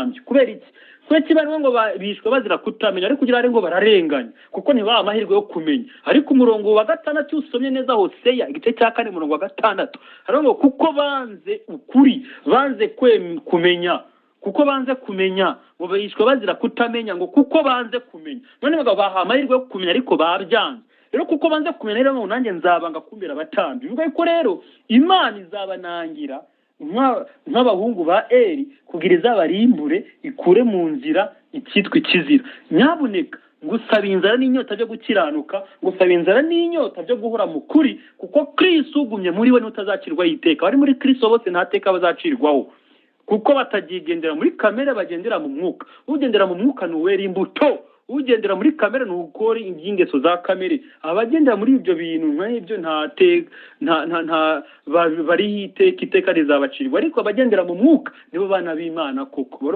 n'abatambyi kubera iki kubera kibanwe ngo bishwe bazira kutamenya ariko kugira ngo bararenganya kuko ntibaha amahirwe yo kumenya ariko umurongo wa 6 usomye neza Hoseya igice cya 4 umurongo wa 6 hariho kuko banze ukuri banze kumenya kuko banze kumenya ngo bishwe bazira kutamenya ngo kuko banze kumenya none baha amahirwe yo kumenya ariko babyanze rero kuko banze kumenya rero ngo nanjye nzabanga kumira abatambyi bivuga ko rero Imana izabanangira nk'abahungu ba Eli kugira izabarimbure ikure mu nzira icyitwa ikizira nyabuneka ngusaba inzara n'inyota byo gukiranuka ngusaba inzara n'inyota byo guhora mu kuri kuko Kristo ugumye muri we n'utazakirwa yiteka bari muri Kristo bose ntateka bazacirwaho kuko batagigendera muri kamere bagendera mu mwuka ugendera mu mwuka nuwera imbuto ugendera muri kamere n'ukora ingingeso za kamere abagendera muri ibyo bintu nk'ibyo nta bari iteka rizabacirwa ariko abagendera mu mwuka nibo bana b'Imana koko